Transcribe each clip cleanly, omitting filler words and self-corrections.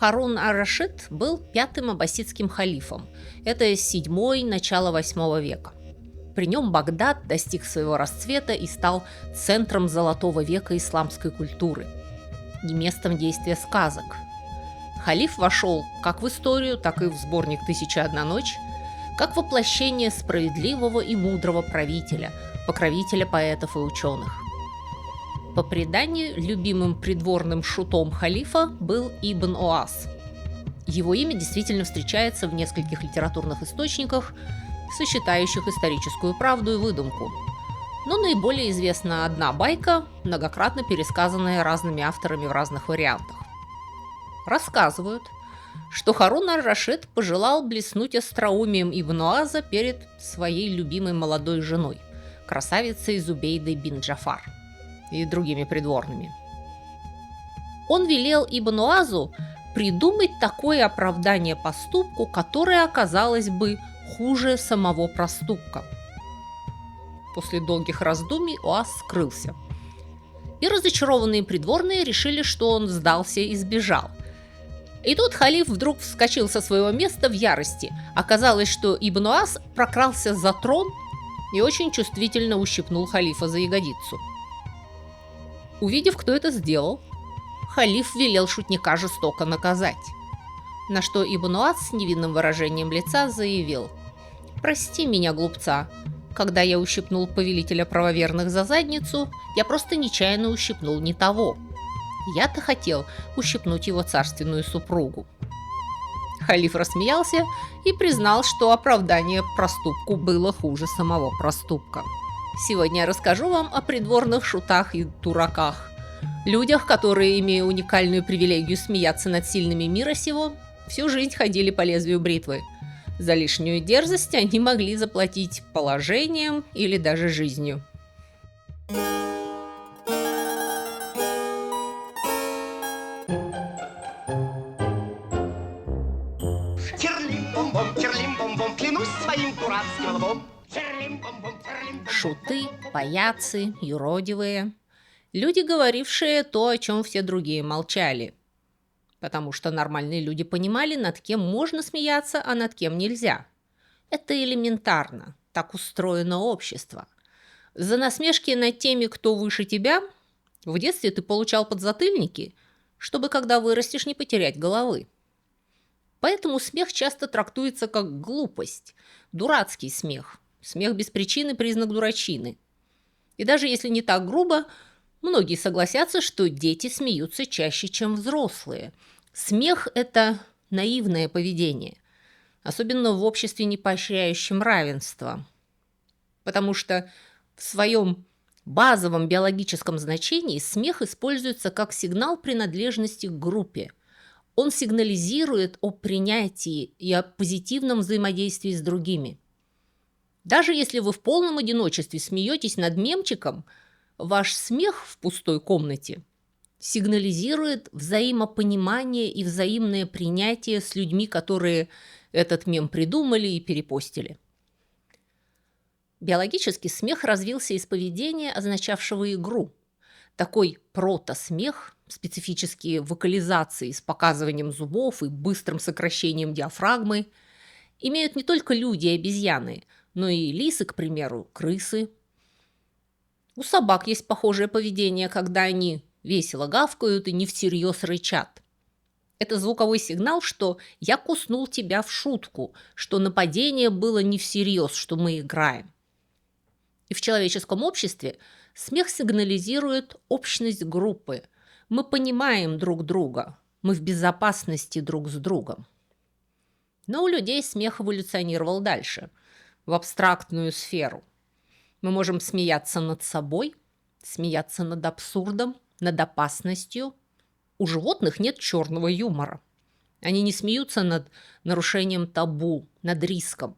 Харун ар-Рашид был пятым аббасидским халифом. Это седьмой, начало 8 века. При нем Багдад достиг своего расцвета и стал центром золотого века исламской культуры и местом действия сказок. Халиф вошел как в историю, так и в сборник «Тысяча и одна ночь», как воплощение справедливого и мудрого правителя, покровителя поэтов и ученых. По преданию, любимым придворным шутом халифа был Ибн Оаз. Его имя действительно встречается в нескольких литературных источниках, сочетающих историческую правду и выдумку. Но наиболее известна одна байка, многократно пересказанная разными авторами в разных вариантах. Рассказывают, что Харун ар-Рашид пожелал блеснуть остроумием Ибн Оаза перед своей любимой молодой женой, красавицей Зубейдой бин Джафар, и другими придворными. Он велел Ибн Оазу придумать такое оправдание поступку, которое оказалось бы хуже самого проступка. После долгих раздумий Оаз скрылся. И разочарованные придворные решили, что он сдался и сбежал. И тут халиф вдруг вскочил со своего места в ярости. Оказалось, что Ибн Оаз прокрался за трон и очень чувствительно ущипнул халифа за ягодицу. Увидев, кто это сделал, халиф велел шутника жестоко наказать. На что Ибн Оаз с невинным выражением лица заявил: «Прости меня, глупца. Когда я ущипнул повелителя правоверных за задницу, я просто нечаянно ущипнул не того. Я-то хотел ущипнуть его царственную супругу». Халиф рассмеялся и признал, что оправдание проступку было хуже самого проступка. Сегодня я расскажу вам о придворных шутах и дураках. Людях, которые, имея уникальную привилегию смеяться над сильными мира сего, всю жизнь ходили по лезвию бритвы. За лишнюю дерзость они могли заплатить положением или даже жизнью. Терлим-бом-бом, терлим-бом-бом, клянусь своим дурацким лбом. Шуты, паяцы, юродивые. Люди, говорившие то, о чем все другие молчали. Потому что нормальные люди понимали, над кем можно смеяться, а над кем нельзя. Это элементарно. Так устроено общество. За насмешки над теми, кто выше тебя, в детстве ты получал подзатыльники, чтобы, когда вырастешь, не потерять головы. Поэтому смех часто трактуется как глупость, дурацкий смех. Смех без причины – признак дурачины. И даже если не так грубо, многие согласятся, что дети смеются чаще, чем взрослые. Смех – это наивное поведение, особенно в обществе, не поощряющем равенство. Потому что в своем базовом биологическом значении смех используется как сигнал принадлежности к группе. Он сигнализирует о принятии и о позитивном взаимодействии с другими. Даже если вы в полном одиночестве смеетесь над мемчиком, ваш смех в пустой комнате сигнализирует взаимопонимание и взаимное принятие с людьми, которые этот мем придумали и перепостили. Биологически смех развился из поведения, означавшего игру. Такой протосмех, специфические вокализации с показыванием зубов и быстрым сокращением диафрагмы, имеют не только люди и обезьяны, но и лисы, к примеру, крысы. У собак есть похожее поведение, когда они весело гавкают и не всерьез рычат. Это звуковой сигнал, что я куснул тебя в шутку, что нападение было не всерьез, что мы играем. И в человеческом обществе смех сигнализирует общность группы. Мы понимаем друг друга, мы в безопасности друг с другом. Но у людей смех эволюционировал дальше, в абстрактную сферу. Мы можем смеяться над собой, смеяться над абсурдом, над опасностью. У животных нет черного юмора. Они не смеются над нарушением табу, над риском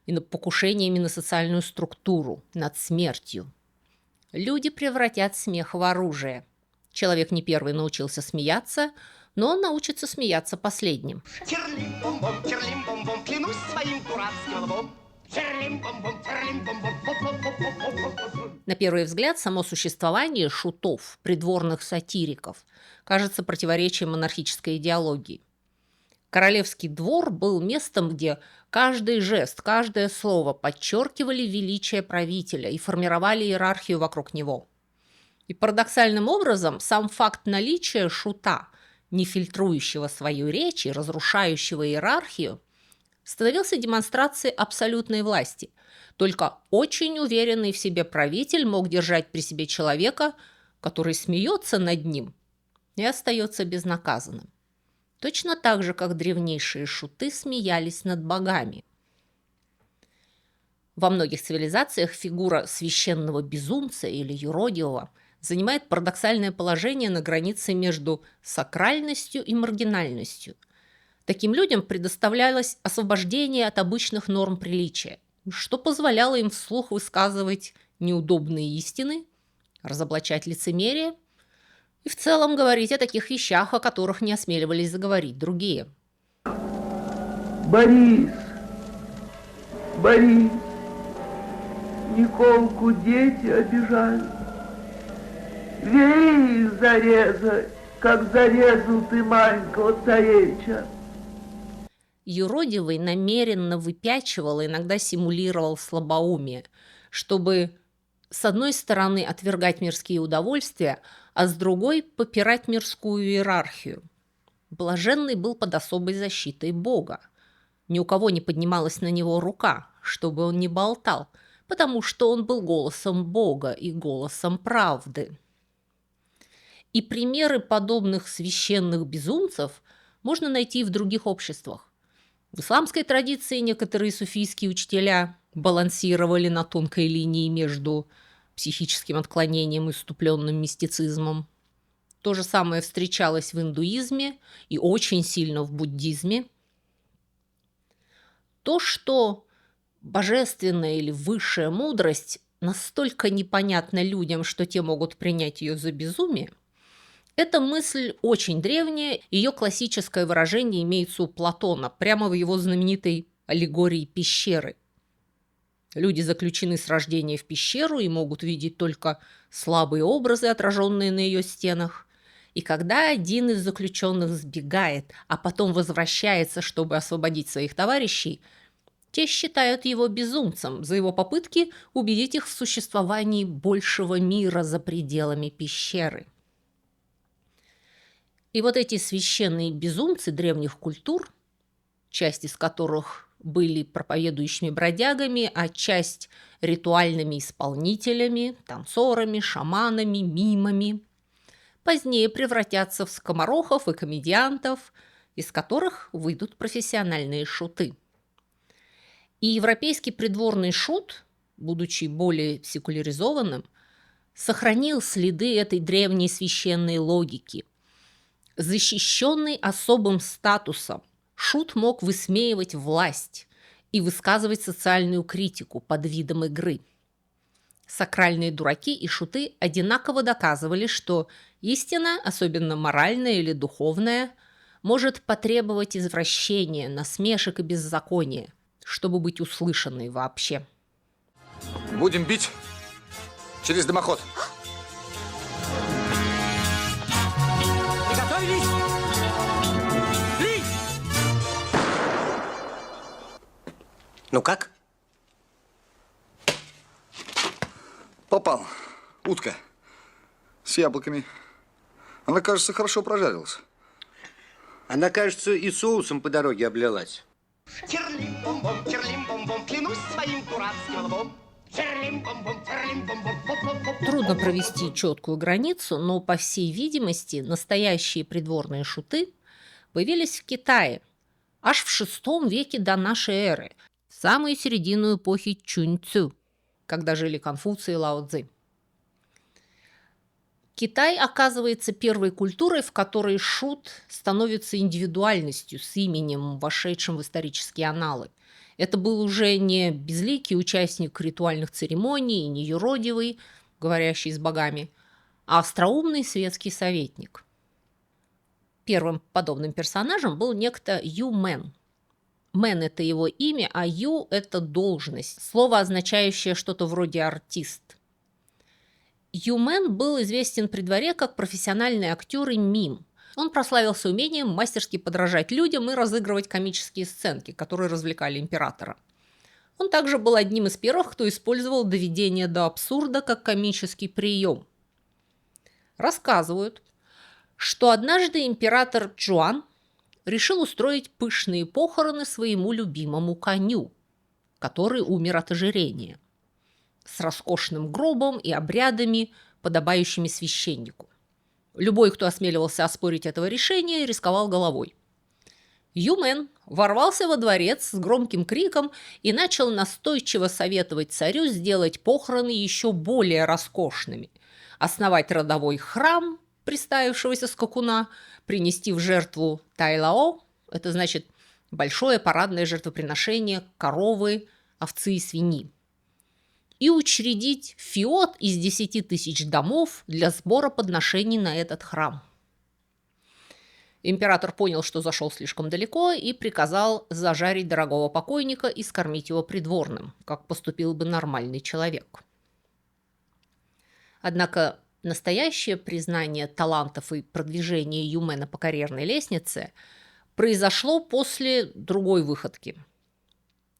и над покушениями на социальную структуру, над смертью. Люди превратят смех в оружие. Человек не первый научился смеяться, но он научится смеяться последним. Терлим-бом-бом, клянусь своим дурацким лбом. На первый взгляд, само существование шутов, придворных сатириков, кажется противоречием монархической идеологии. Королевский двор был местом, где каждый жест, каждое слово подчеркивали величие правителя и формировали иерархию вокруг него. И парадоксальным образом сам факт наличия шута, не фильтрующего свою речь и разрушающего иерархию, становился демонстрацией абсолютной власти. Только очень уверенный в себе правитель мог держать при себе человека, который смеется над ним и остается безнаказанным. Точно так же, как древнейшие шуты смеялись над богами. Во многих цивилизациях фигура священного безумца или юродивого занимает парадоксальное положение на границе между сакральностью и маргинальностью. Таким людям предоставлялось освобождение от обычных норм приличия, что позволяло им вслух высказывать неудобные истины, разоблачать лицемерие и в целом говорить о таких вещах, о которых не осмеливались заговорить другие. Борис, Борис, Николку дети обижают. Вели их зарезать, как зарезал ты маленького царевича. Юродивый намеренно выпячивал и иногда симулировал слабоумие, чтобы с одной стороны отвергать мирские удовольствия, а с другой попирать мирскую иерархию. Блаженный был под особой защитой Бога. Ни у кого не поднималась на него рука, чтобы он не болтал, потому что он был голосом Бога и голосом правды. И примеры подобных священных безумцев можно найти и в других обществах. В исламской традиции некоторые суфийские учителя балансировали на тонкой линии между психическим отклонением и вступленным мистицизмом. То же самое встречалось в индуизме и очень сильно в буддизме. То, что божественная или высшая мудрость настолько непонятна людям, что те могут принять ее за безумие, эта мысль очень древняя, ее классическое выражение имеется у Платона, прямо в его знаменитой аллегории пещеры. Люди заключены с рождения в пещеру и могут видеть только слабые образы, отраженные на ее стенах. И когда один из заключенных сбегает, а потом возвращается, чтобы освободить своих товарищей, те считают его безумцем за его попытки убедить их в существовании большего мира за пределами пещеры. И вот эти священные безумцы древних культур, часть из которых были проповедующими бродягами, а часть ритуальными исполнителями, танцорами, шаманами, мимами, позднее превратятся в скоморохов и комедиантов, из которых выйдут профессиональные шуты. И европейский придворный шут, будучи более секуляризованным, сохранил следы этой древней священной логики. Защищенный особым статусом, шут мог высмеивать власть и высказывать социальную критику под видом игры. Сакральные дураки и шуты одинаково доказывали, что истина, особенно моральная или духовная, может потребовать извращения, насмешек и беззакония, чтобы быть услышанной вообще. Будем бить через дымоход. Приготовились! Бей! Ну как? Попал. Утка. С яблоками. Она, кажется, хорошо прожарилась. Она, кажется, и соусом по дороге облилась. Терлим-бом-бом, терлим-бом-бом, клянусь своим дурацким лбом. Терлим-бом-бом, терлим-бом-бом, поп-поп-поп. Трудно провести четкую границу, но, по всей видимости, настоящие придворные шуты появились в Китае аж в VI веке до нашей эры, в самую середину эпохи Чунь-Цю, когда жили Конфуций и Лао Цзы. Китай оказывается первой культурой, в которой шут становится индивидуальностью с именем, вошедшим в исторические анналы. Это был уже не безликий участник ритуальных церемоний, не юродивый, говорящий с богами, а остроумный светский советник. Первым подобным персонажем был некто Ю Мэн. Мэн – это его имя, а Ю – это должность, слово, означающее что-то вроде «артист». Ю Мэн был известен при дворе как профессиональный актер и мим. Он прославился умением мастерски подражать людям и разыгрывать комические сценки, которые развлекали императора. Он также был одним из первых, кто использовал доведение до абсурда как комический прием. Рассказывают, что однажды император Чжуан решил устроить пышные похороны своему любимому коню, который умер от ожирения, с роскошным гробом и обрядами, подобающими священнику. Любой, кто осмеливался оспорить этого решения, рисковал головой. Юмэн ворвался во дворец с громким криком и начал настойчиво советовать царю сделать похороны еще более роскошными, основать родовой храм приставившегося скакуна, принести в жертву тайлао, это значит большое парадное жертвоприношение коровы, овцы и свиньи, и учредить феод из 10 тысяч домов для сбора подношений на этот храм. Император понял, что зашел слишком далеко, и приказал зажарить дорогого покойника и скормить его придворным, как поступил бы нормальный человек. Однако настоящее признание талантов и продвижение Юмэна по карьерной лестнице произошло после другой выходки.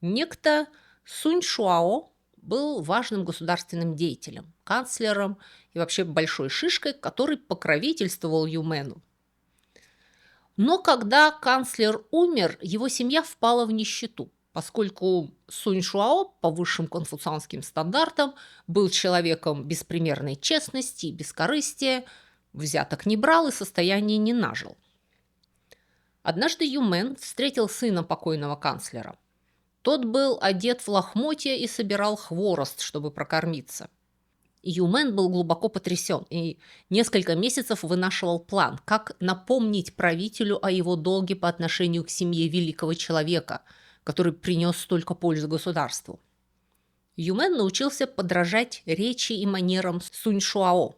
Некто Сунь Шуао был важным государственным деятелем, канцлером и вообще большой шишкой, который покровительствовал Юмэну. Но когда канцлер умер, его семья впала в нищету, поскольку Сунь Шуао по высшим конфуцианским стандартам был человеком беспримерной честности и бескорыстия, взяток не брал и состояния не нажил. Однажды Юмэн встретил сына покойного канцлера. Тот был одет в лохмотья и собирал хворост, чтобы прокормиться. Юмэн был глубоко потрясен и несколько месяцев вынашивал план, как напомнить правителю о его долге по отношению к семье великого человека, который принес столько пользы государству. Юмэн научился подражать речи и манерам Сунь Шуао.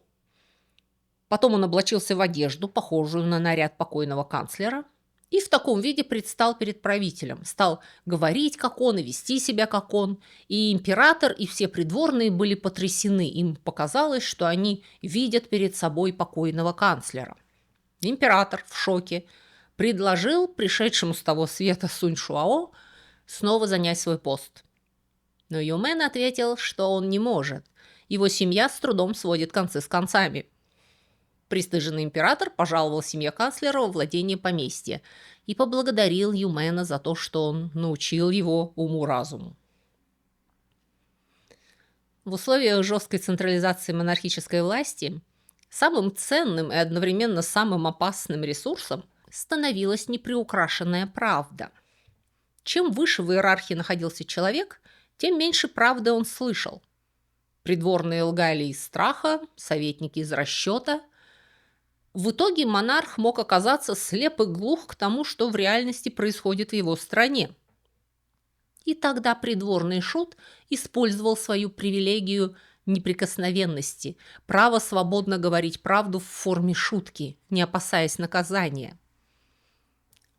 Потом он облачился в одежду, похожую на наряд покойного канцлера, и в таком виде предстал перед правителем, стал говорить, как он, и вести себя, как он. И император, и все придворные были потрясены. Им показалось, что они видят перед собой покойного канцлера. Император в шоке предложил пришедшему с того света Сунь Шуао снова занять свой пост. Но Юмэн ответил, что он не может. Его семья с трудом сводит концы с концами. Пристыженный император пожаловал семье канцлера во владение поместья и поблагодарил Юмэна за то, что он научил его уму-разуму. В условиях жесткой централизации монархической власти самым ценным и одновременно самым опасным ресурсом становилась неприукрашенная правда. Чем выше в иерархии находился человек, тем меньше правды он слышал. Придворные лгали из страха, советники из расчета. В итоге монарх мог оказаться слеп и глух к тому, что в реальности происходит в его стране. И тогда придворный шут использовал свою привилегию неприкосновенности, право свободно говорить правду в форме шутки, не опасаясь наказания.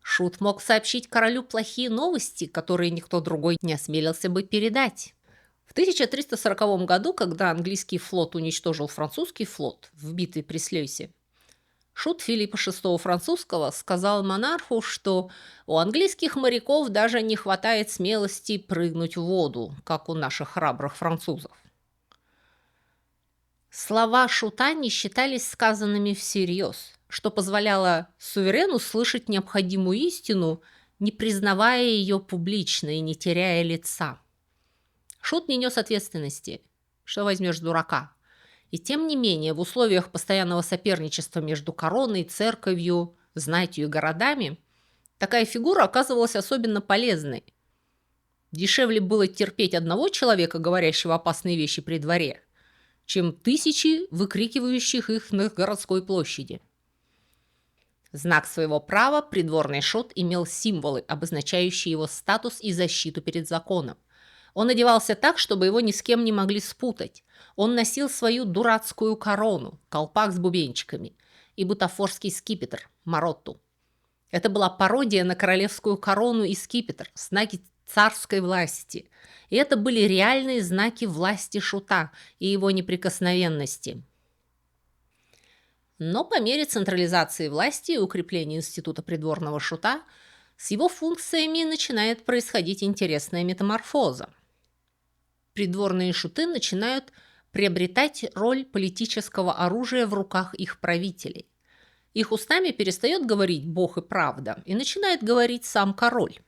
Шут мог сообщить королю плохие новости, которые никто другой не осмелился бы передать. В 1340 году, когда английский флот уничтожил французский флот в битве при Слёйсе, шут Филиппа VI французского сказал монарху, что у английских моряков даже не хватает смелости прыгнуть в воду, как у наших храбрых французов. Слова шута не считались сказанными всерьез, что позволяло суверену слышать необходимую истину, не признавая ее публично и не теряя лица. Шут не нес ответственности. Что возьмешь дурака? И тем не менее, в условиях постоянного соперничества между короной, церковью, знатью и городами, такая фигура оказывалась особенно полезной. Дешевле было терпеть одного человека, говорящего опасные вещи при дворе, чем тысячи, выкрикивающих их на городской площади. Знак своего права придворный шут имел символы, обозначающие его статус и защиту перед законом. Он одевался так, чтобы его ни с кем не могли спутать. Он носил свою дурацкую корону, колпак с бубенчиками, и бутафорский скипетр, маротту. Это была пародия на королевскую корону и скипетр, знаки царской власти. И это были реальные знаки власти шута и его неприкосновенности. Но по мере централизации власти и укрепления института придворного шута с его функциями начинает происходить интересная метаморфоза. Придворные шуты начинают приобретать роль политического оружия в руках их правителей. Их устами перестает говорить Бог и правда, и начинает говорить сам король.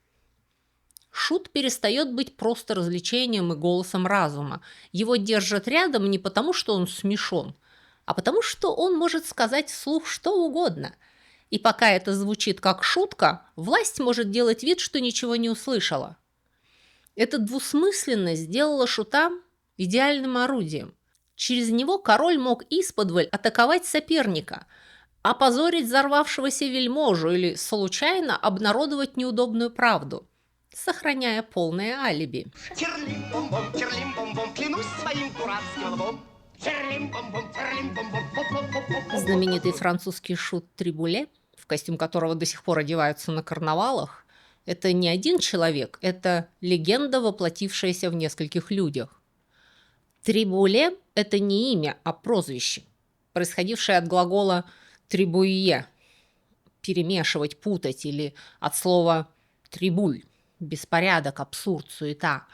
Шут перестает быть просто развлечением и голосом разума. Его держат рядом не потому, что он смешон, а потому, что он может сказать вслух что угодно. И пока это звучит как шутка, власть может делать вид, что ничего не услышала. Эта двусмысленность сделала шута идеальным орудием. Через него король мог исподволь атаковать соперника, опозорить взорвавшегося вельможу или случайно обнародовать неудобную правду, сохраняя полное алиби. Терлим-бом-бом, клянусь своим дурацким лбом. Терлим-бом-бом, терлим-бом-бом. Знаменитый французский шут Трибуле, в костюм которого до сих пор одеваются на карнавалах, это не один человек, это легенда, воплотившаяся в нескольких людях. Трибуле – это не имя, а прозвище, происходившее от глагола «трибуе» – перемешивать, путать, или от слова «трибуль» – беспорядок, абсурд, суета.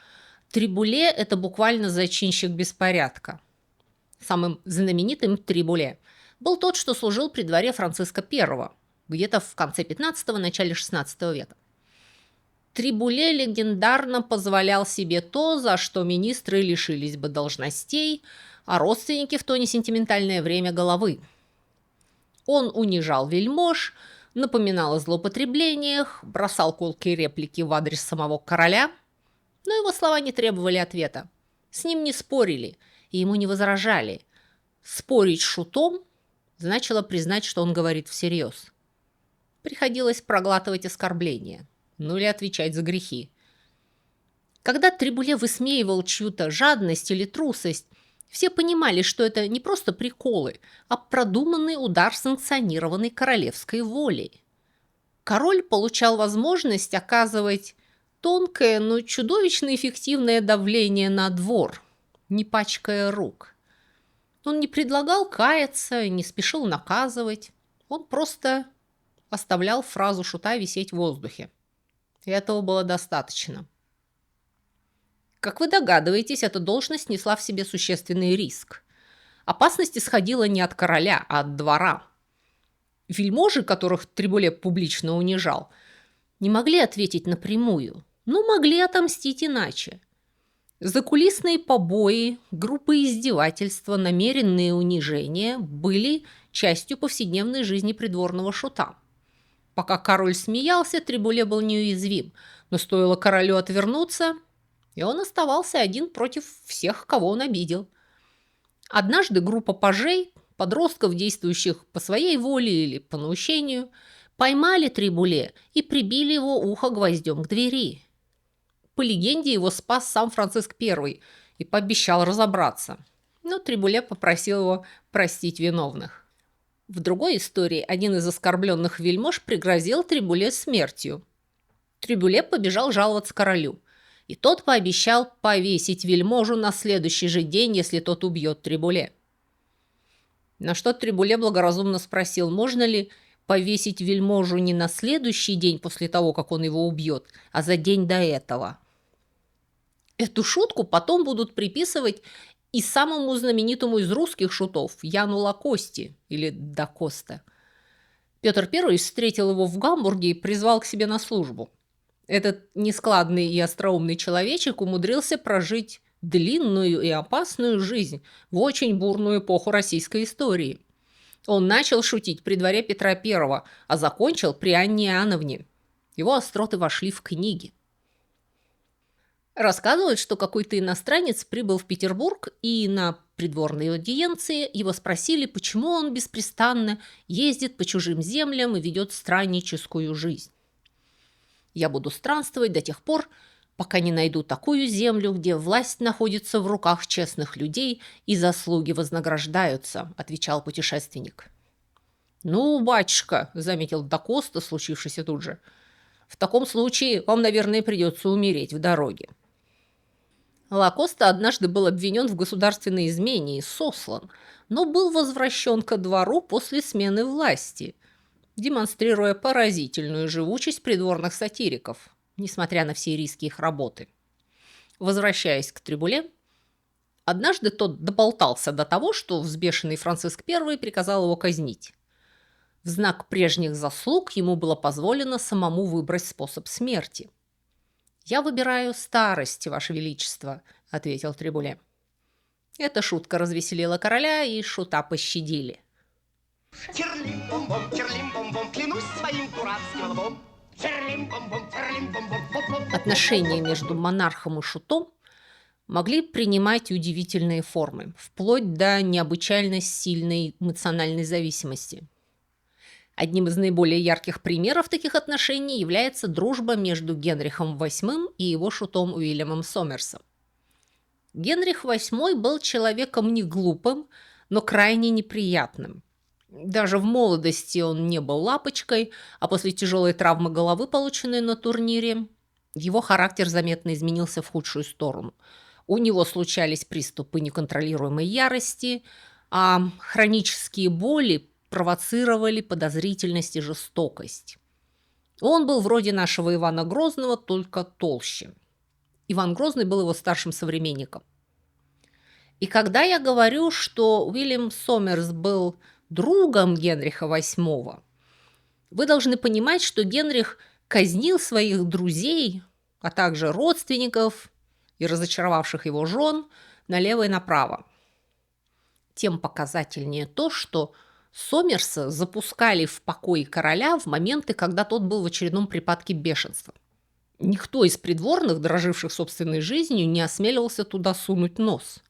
Трибуле – это буквально зачинщик беспорядка. Самым знаменитым Трибуле был тот, что служил при дворе Франциска I, где-то в конце 15-го, начале 16 века. Трибуле легендарно позволял себе то, за что министры лишились бы должностей, а родственники в то несентиментальное время головы. Он унижал вельмож, напоминал о злоупотреблениях, бросал колкие реплики в адрес самого короля, но его слова не требовали ответа. С ним не спорили и ему не возражали. Спорить с шутом значило признать, что он говорит всерьез. Приходилось проглатывать оскорбления, ну или отвечать за грехи. Когда Трибуле высмеивал чью-то жадность или трусость, все понимали, что это не просто приколы, а продуманный удар санкционированной королевской волей. Король получал возможность оказывать тонкое, но чудовищно эффективное давление на двор, не пачкая рук. Он не предлагал каяться, не спешил наказывать, он просто оставлял фразу шута висеть в воздухе. И этого было достаточно. Как вы догадываетесь, эта должность несла в себе существенный риск. Опасность исходила не от короля, а от двора. Вельможи, которых Трибуле публично унижал, не могли ответить напрямую, но могли отомстить иначе. Закулисные побои, грубые издевательства, намеренные унижения были частью повседневной жизни придворного шута. Пока король смеялся, Трибуле был неуязвим, но стоило королю отвернуться, и он оставался один против всех, кого он обидел. Однажды группа пажей, подростков, действующих по своей воле или по наущению, поймали Трибуле и прибили его ухо гвоздем к двери. По легенде, его спас сам Франциск I и пообещал разобраться, но Трибуле попросил его простить виновных. В другой истории один из оскорбленных вельмож пригрозил Трибуле смертью. Трибуле побежал жаловаться королю, и тот пообещал повесить вельможу на следующий же день, если тот убьет Трибуле. На что Трибуле благоразумно спросил, можно ли повесить вельможу не на следующий день после того, как он его убьет, а за день до этого. Эту шутку потом будут приписывать и самому знаменитому из русских шутов Яну Лакости или да Коста. Петр I встретил его в Гамбурге и призвал к себе на службу. Этот нескладный и остроумный человечек умудрился прожить длинную и опасную жизнь в очень бурную эпоху российской истории. Он начал шутить при дворе Петра I, а закончил при Анне Иоанновне. Его остроты вошли в книги. Рассказывают, что какой-то иностранец прибыл в Петербург, и на придворной аудиенции его спросили, почему он беспрестанно ездит по чужим землям и ведет странническую жизнь. «Я буду странствовать до тех пор, пока не найду такую землю, где власть находится в руках честных людей и заслуги вознаграждаются», – отвечал путешественник. «Ну, батюшка», – заметил да Коста, случившийся тут же, – «в таком случае вам, наверное, придется умереть в дороге». Лакоста однажды был обвинен в государственной измене и сослан, но был возвращен ко двору после смены власти, демонстрируя поразительную живучесть придворных сатириков, несмотря на все риски их работы. Возвращаясь к Трибуле, однажды тот доболтался до того, что взбешенный Франциск I приказал его казнить. В знак прежних заслуг ему было позволено самому выбрать способ смерти. «Я выбираю старость, Ваше Величество», — ответил Трибуле. Эта шутка развеселила короля, и шута пощадили. Терлим-бом-бом, терлим-бом-бом, клянусь своим дурацким лбом. Терлим-бом-бом, терлим-бом-бом, поп-поп-поп. Отношения между монархом и шутом могли принимать удивительные формы, вплоть до необычайно сильной эмоциональной зависимости. Одним из наиболее ярких примеров таких отношений является дружба между Генрихом VIII и его шутом Уильямом Сомерсом. Генрих VIII был человеком не глупым, но крайне неприятным. Даже в молодости он не был лапочкой, а после тяжелой травмы головы, полученной на турнире, его характер заметно изменился в худшую сторону. У него случались приступы неконтролируемой ярости, а хронические боли провоцировали подозрительность и жестокость. Он был вроде нашего Ивана Грозного, только толще. Иван Грозный был его старшим современником. И когда я говорю, что Уильям Сомерс был другом Генриха VIII, вы должны понимать, что Генрих казнил своих друзей, а также родственников и разочаровавших его жен налево и направо. Тем показательнее то, что Сомерса запускали в покой короля в моменты, когда тот был в очередном припадке бешенства. Никто из придворных, дороживших собственной жизнью, не осмеливался туда сунуть нос,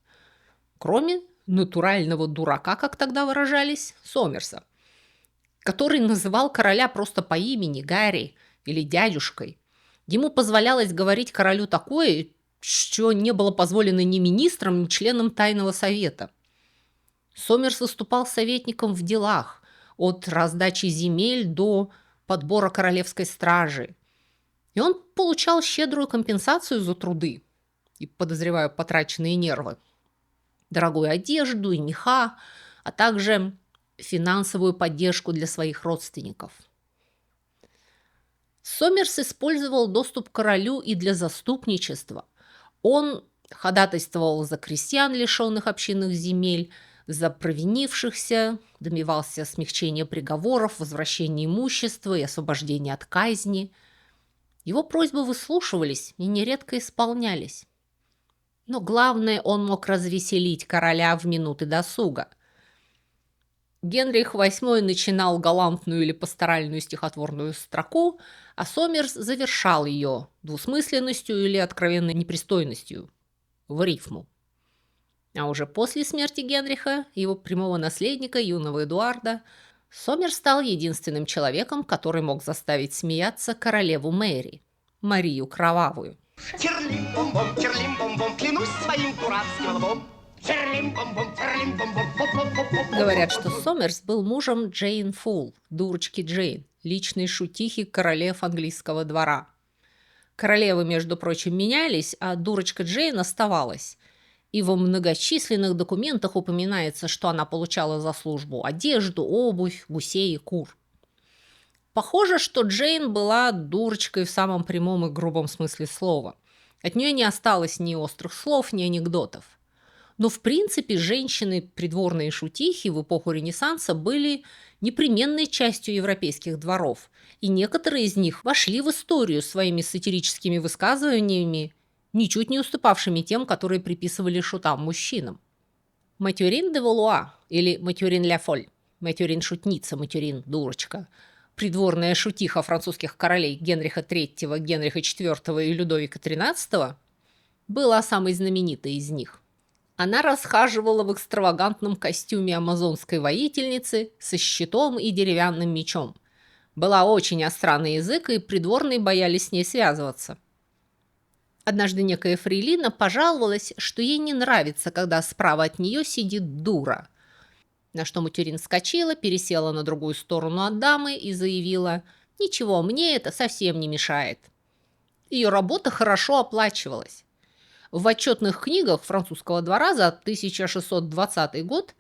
кроме натурального дурака, как тогда выражались, Сомерса, который называл короля просто по имени Гарри или дядюшкой. Ему позволялось говорить королю такое, что не было позволено ни министрам, ни членам Тайного совета. Сомерс выступал советником в делах, от раздачи земель до подбора королевской стражи. И он получал щедрую компенсацию за труды и, подозреваю, потраченные нервы, дорогую одежду и меха, а также финансовую поддержку для своих родственников. Сомерс использовал доступ к королю и для заступничества. Он ходатайствовал за крестьян, лишенных общинных земель, за провинившихся, добивался смягчения приговоров, возвращения имущества и освобождения от казни. Его просьбы выслушивались и нередко исполнялись. Но главное, он мог развеселить короля в минуты досуга. Генрих VIII начинал галантную или пасторальную стихотворную строку, а Сомерс завершал ее двусмысленностью или откровенной непристойностью в рифму. А уже после смерти Генриха, его прямого наследника, юного Эдуарда, Сомерс стал единственным человеком, который мог заставить смеяться королеву Мэри, Марию Кровавую. Терлим-бом-бом, терлим-бом-бом, клянусь своим дурацким лбом. Терлим-бом-бом, терлим-бом-бом, поп-поп-поп-поп. Говорят, что Сомерс был мужем Джейн Фул, дурочки Джейн, личной шутихи королев английского двора. Королевы, между прочим, менялись, а дурочка Джейн оставалась. И во многочисленных документах упоминается, что она получала за службу одежду, обувь, гусей и кур. Похоже, что Джейн была дурочкой в самом прямом и грубом смысле слова. От нее не осталось ни острых слов, ни анекдотов. Но в принципе женщины, придворные шутихи в эпоху Ренессанса были непременной частью европейских дворов, и некоторые из них вошли в историю своими сатирическими высказываниями, ничуть не уступавшими тем, которые приписывали шутам-мужчинам. Матюрин де Валуа или Матюрин ля Фоль, Матюрин-шутница, Матюрин дурочка, придворная шутиха французских королей Генриха III, Генриха IV и Людовика XIII, была самой знаменитой из них. Она расхаживала в экстравагантном костюме амазонской воительницы со щитом и деревянным мечом. Была очень остра на язык, и придворные боялись с ней связываться. Однажды некая фрейлина пожаловалась, что ей не нравится, когда справа от нее сидит дура. На что Матюрин вскочила, пересела на другую сторону от дамы и заявила: «Ничего, мне это совсем не мешает». Ее работа хорошо оплачивалась. В отчетных книгах французского двора за 1620 год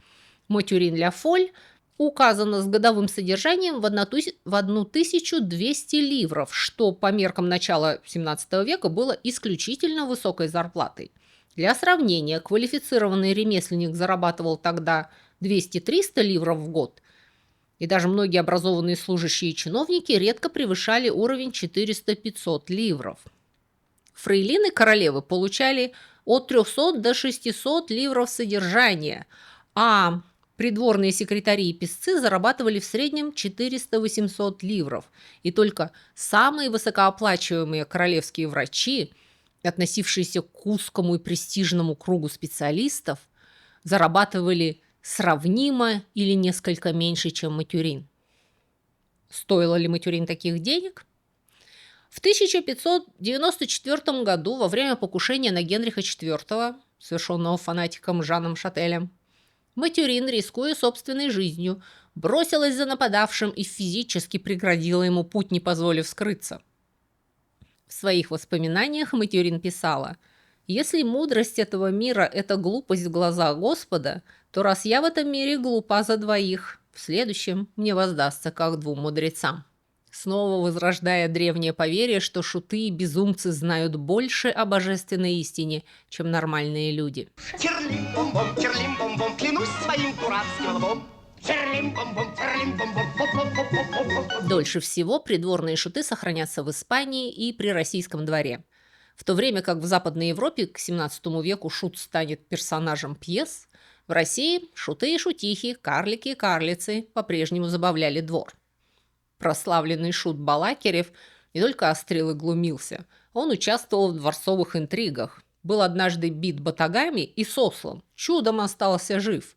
Матюрин ля Фоль указано с годовым содержанием в 1200 ливров, что по меркам начала 17 века было исключительно высокой зарплатой. Для сравнения, квалифицированный ремесленник зарабатывал тогда 200-300 ливров в год, и даже многие образованные служащие и чиновники редко превышали уровень 400-500 ливров. Фрейлины королевы получали от 300 до 600 ливров содержания, а придворные секретари и писцы зарабатывали в среднем 400-800 ливров, и только самые высокооплачиваемые королевские врачи, относившиеся к узкому и престижному кругу специалистов, зарабатывали сравнимо или несколько меньше, чем Матюрин. Стоило ли Матюрин таких денег? В 1594 году, во время покушения на Генриха IV, совершенного фанатиком Жаном Шателем, Матюрин, рискуя собственной жизнью, бросилась за нападавшим и физически преградила ему путь, не позволив скрыться. В своих воспоминаниях Матюрин писала: «Если мудрость этого мира – это глупость в глазах Господа, то раз я в этом мире глупа за двоих, в следующем мне воздастся как двум мудрецам». Снова возрождая древнее поверье, что шуты и безумцы знают больше о божественной истине, чем нормальные люди. Терлим-бом-бом, терлим-бом-бом, клянусь своим дурацким лбом. Терлим-бом-бом, терлим-бом-бом, поп-поп-поп-поп-поп. Дольше всего придворные шуты сохранятся в Испании и при российском дворе. В то время как в Западной Европе к XVII веку шут станет персонажем пьес, в России шуты и шутихи, карлики и карлицы по-прежнему забавляли двор. Прославленный шут Балакирев не только острил и глумился, он участвовал в дворцовых интригах, был однажды бит батагами и сослан, чудом остался жив.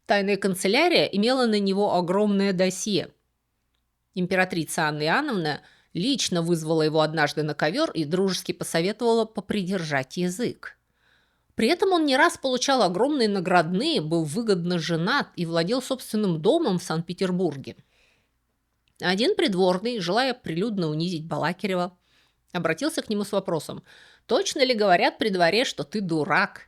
Тайная канцелярия имела на него огромное досье. Императрица Анна Иоанновна лично вызвала его однажды на ковер и дружески посоветовала попридержать язык. При этом он не раз получал огромные наградные, был выгодно женат и владел собственным домом в Санкт-Петербурге. Один придворный, желая прилюдно унизить Балакирева, обратился к нему с вопросом: «Точно ли говорят при дворе, что ты дурак?»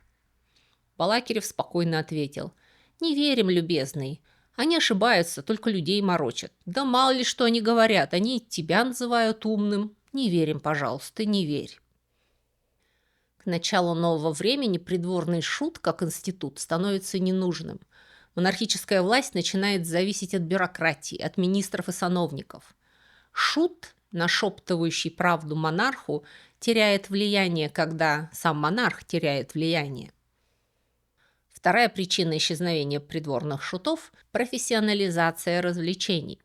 Балакирев спокойно ответил: «Не верим, любезный. Они ошибаются, только людей морочат. Да мало ли что они говорят, они тебя называют умным. Не верим, пожалуйста, не верь». К началу нового времени придворный шут, как институт, становится ненужным. Монархическая власть начинает зависеть от бюрократии, от министров и сановников. Шут, нашептывающий правду монарху, теряет влияние, когда сам монарх теряет влияние. Вторая причина исчезновения придворных шутов – профессионализация развлечений.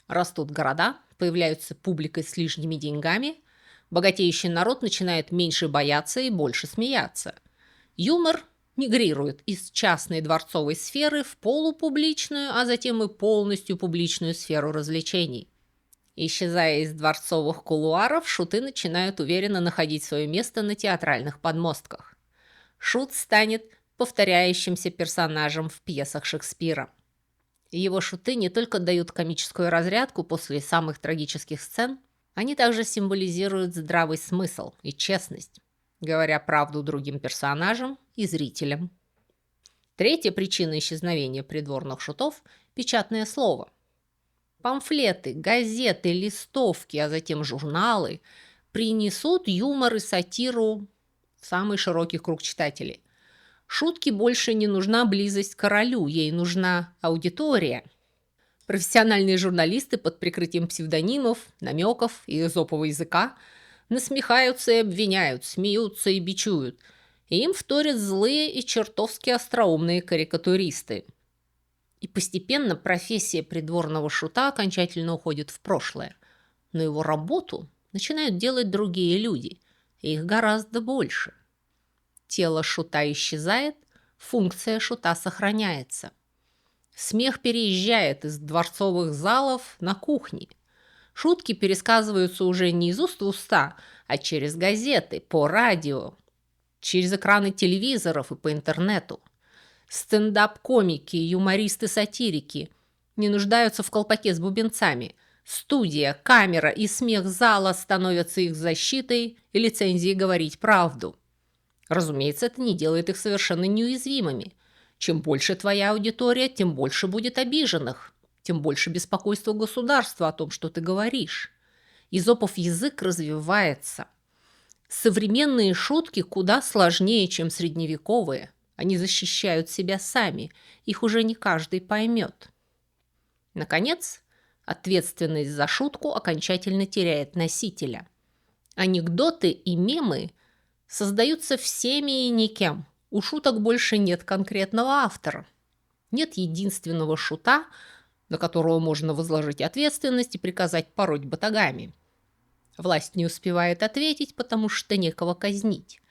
Растут города, появляются публика с лишними деньгами, богатеющий народ начинает меньше бояться и больше смеяться. Юмор мигрирует из частной дворцовой сферы в полупубличную, а затем и полностью публичную сферу развлечений. Исчезая из дворцовых кулуаров, шуты начинают уверенно находить свое место на театральных подмостках. Шут станет повторяющимся персонажем в пьесах Шекспира. Его шуты не только дают комическую разрядку после самых трагических сцен, они также символизируют здравый смысл и честность, говоря правду другим персонажам и зрителям. Третья причина исчезновения придворных шутов – печатное слово. Памфлеты, газеты, листовки, а затем журналы принесут юмор и сатиру в самый широкий круг читателей. Шутке больше не нужна близость к королю, ей нужна аудитория. Профессиональные журналисты под прикрытием псевдонимов, намеков и эзопового языка насмехаются и обвиняют, смеются и бичуют. И им вторят злые и чертовски остроумные карикатуристы. И постепенно профессия придворного шута окончательно уходит в прошлое. Но его работу начинают делать другие люди, и их гораздо больше. Тело шута исчезает, функция шута сохраняется. Смех переезжает из дворцовых залов на кухни. Шутки пересказываются уже не из уст в уста, а через газеты, по радио, через экраны телевизоров и по интернету. Стендап-комики, юмористы-сатирики не нуждаются в колпаке с бубенцами. Студия, камера и смех зала становятся их защитой и лицензией говорить правду. Разумеется, это не делает их совершенно неуязвимыми. Чем больше твоя аудитория, тем больше будет обиженных, тем больше беспокойства государства о том, что ты говоришь. Эзопов язык развивается. Современные шутки куда сложнее, чем средневековые. Они защищают себя сами, их уже не каждый поймет. Наконец, ответственность за шутку окончательно теряет носителя. Анекдоты и мемы создаются всеми и никем. У шуток больше нет конкретного автора. Нет единственного шута, на которого можно возложить ответственность и приказать пороть батагами. Власть не успевает ответить, потому что некого казнить.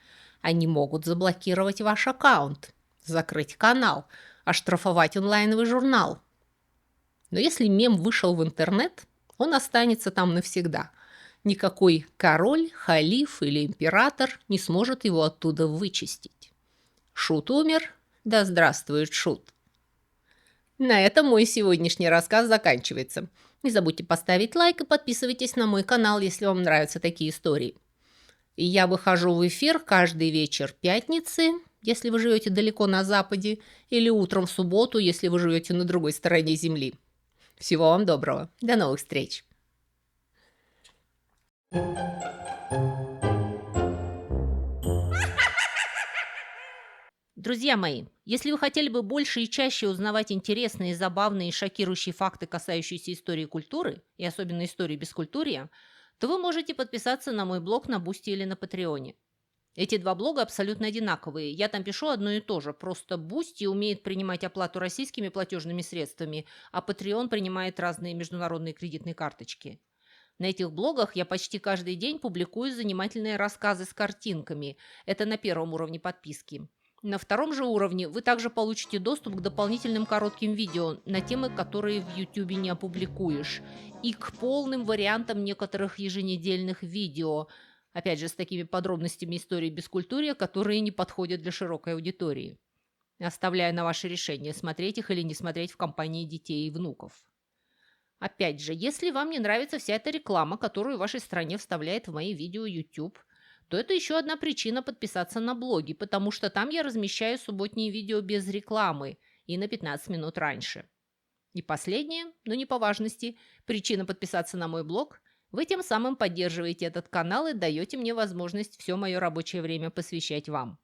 Они могут заблокировать ваш аккаунт, закрыть канал, оштрафовать онлайновый журнал. Но если мем вышел в интернет, он останется там навсегда. Никакой король, халиф или император не сможет его оттуда вычистить. Шут умер, да здравствует шут. На этом мой сегодняшний рассказ заканчивается. Не забудьте поставить лайк и подписывайтесь на мой канал, если вам нравятся такие истории. И я выхожу в эфир каждый вечер пятницы, если вы живете далеко на западе, или утром в субботу, если вы живете на другой стороне земли. Всего вам доброго. До новых встреч. Друзья мои, если вы хотели бы больше и чаще узнавать интересные, забавные и шокирующие факты, касающиеся истории и культуры, и особенно истории бескультурья, то вы можете подписаться на мой блог на Бусти или на Патреоне. Эти два блога абсолютно одинаковые. Я там пишу одно и то же. Просто Бусти умеет принимать оплату российскими платежными средствами, а Patreon принимает разные международные кредитные карточки. На этих блогах я почти каждый день публикую занимательные рассказы с картинками. Это на первом уровне подписки. На втором же уровне вы также получите доступ к дополнительным коротким видео на темы, которые в YouTube не опубликуешь, и к полным вариантам некоторых еженедельных видео, опять же, с такими подробностями истории бескультурья, которые не подходят для широкой аудитории. Оставляю на ваше решение, смотреть их или не смотреть в компании детей и внуков. Опять же, если вам не нравится вся эта реклама, которую в вашей стране вставляет в мои видео YouTube, то это еще одна причина подписаться на блоги, потому что там я размещаю субботние видео без рекламы и на 15 минут раньше. И последнее, но не по важности, причина подписаться на мой блог – вы тем самым поддерживаете этот канал и даете мне возможность все мое рабочее время посвящать вам.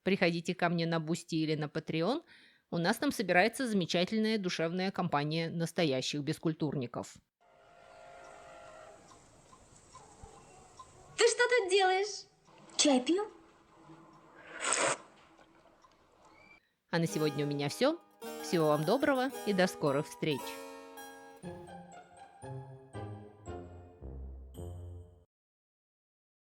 Приходите ко мне на Бусти или на Patreon, у нас там собирается замечательная душевная компания настоящих бескультурников. Ты что тут делаешь? Чай пью? А на сегодня у меня все. Всего вам доброго и до скорых встреч!